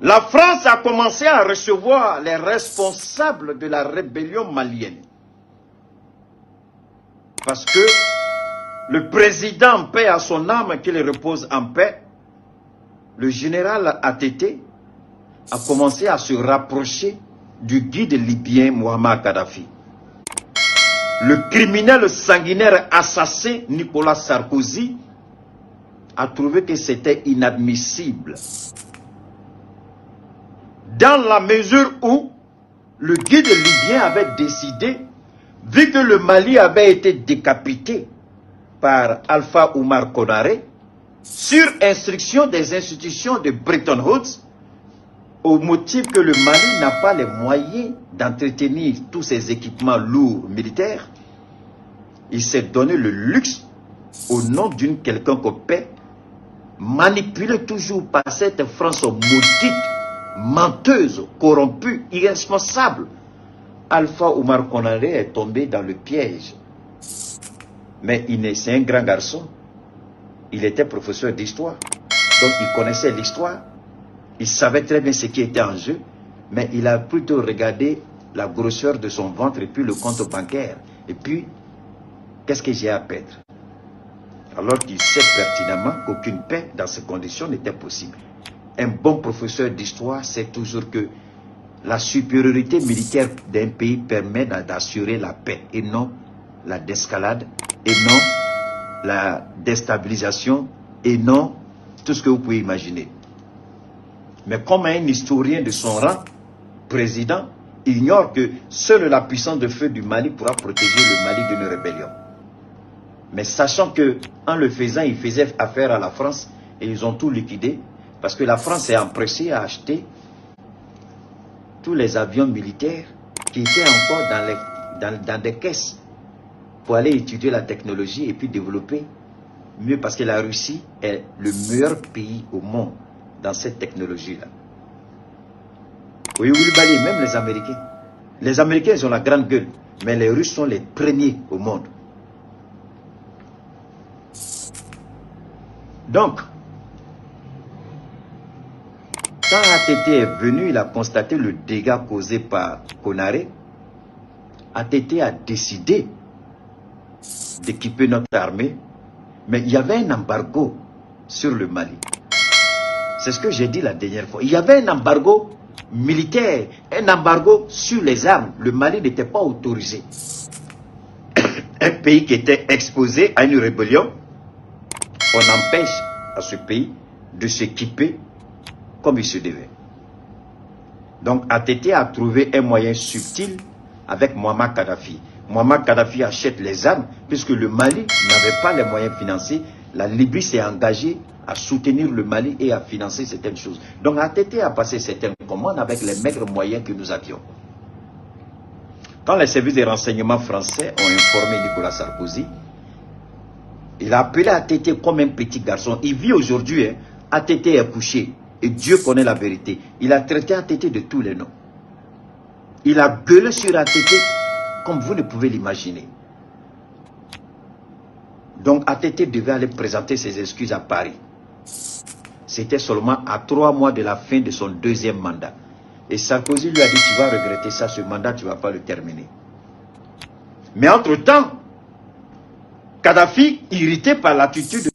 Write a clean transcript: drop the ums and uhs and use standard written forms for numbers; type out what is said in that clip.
la France a commencé à recevoir les responsables de la rébellion malienne. Parce que le président, paix à son âme, qu'il repose en paix, le général ATT a commencé à se rapprocher du guide libyen Muammar Kadhafi. Le criminel sanguinaire assassin Nicolas Sarkozy a trouvé que c'était inadmissible. Dans la mesure où le guide libyen avait décidé, vu que le Mali avait été décapité par Alpha Oumar Konaré, sur instruction des institutions de Bretton Woods, au motif que le Mali n'a pas les moyens d'entretenir tous ses équipements lourds militaires, il s'est donné le luxe, au nom d'une quelconque paix, manipulée toujours par cette France maudite, menteuse, corrompue, irresponsable. Alpha Oumar Konaré est tombé dans le piège. Mais c'est un grand garçon. Il était professeur d'histoire. Donc il connaissait l'histoire. Il savait très bien ce qui était en jeu. Mais il a plutôt regardé la grosseur de son ventre et puis le compte bancaire. Et puis, qu'est-ce que j'ai à perdre? Alors qu'il sait pertinemment qu'aucune paix dans ces conditions n'était possible. Un bon professeur d'histoire sait toujours que la supériorité militaire d'un pays permet d'assurer la paix et non la désescalade, et non la déstabilisation, et non tout ce que vous pouvez imaginer. Mais comme un historien de son rang, président, ignore que seule la puissance de feu du Mali pourra protéger le Mali d'une rébellion. Mais sachant que en le faisant, il faisait affaire à la France et ils ont tout liquidé parce que la France est empressée à acheter tous les avions militaires qui étaient encore dans des caisses pour aller étudier la technologie et puis développer mieux, parce que la Russie est le meilleur pays au monde dans cette technologie-là. Oui, oui, même les Américains. Les Américains, ils ont la grande gueule, mais les Russes sont les premiers au monde. Donc, quand ATT est venu, il a constaté le dégât causé par Konaré. ATT a décidé d'équiper notre armée, mais il y avait un embargo sur le Mali. C'est ce que j'ai dit la dernière fois. Il y avait un embargo militaire, un embargo sur les armes. Le Mali n'était pas autorisé. Un pays qui était exposé à une rébellion, on empêche à ce pays de s'équiper comme il se devait. Donc ATT a trouvé un moyen subtil avec Muammar Kadhafi. Muammar Kadhafi achète les armes puisque le Mali n'avait pas les moyens financiers. La Libye s'est engagée à soutenir le Mali et à financer certaines choses. Donc ATT a passé certaines commandes avec les maigres moyens que nous avions. Quand les services de renseignement français ont informé Nicolas Sarkozy, il a appelé ATT comme un petit garçon. Il vit aujourd'hui, hein, ATT est couché. Et Dieu connaît la vérité. Il a traité ATT de tous les noms. Il a gueulé sur ATT comme vous ne pouvez l'imaginer. Donc ATT devait aller présenter ses excuses à Paris. C'était seulement à 3 mois de la fin de son deuxième mandat. Et Sarkozy lui a dit, tu vas regretter ça, ce mandat, tu ne vas pas le terminer. Mais entre-temps, Kadhafi, irrité par l'attitude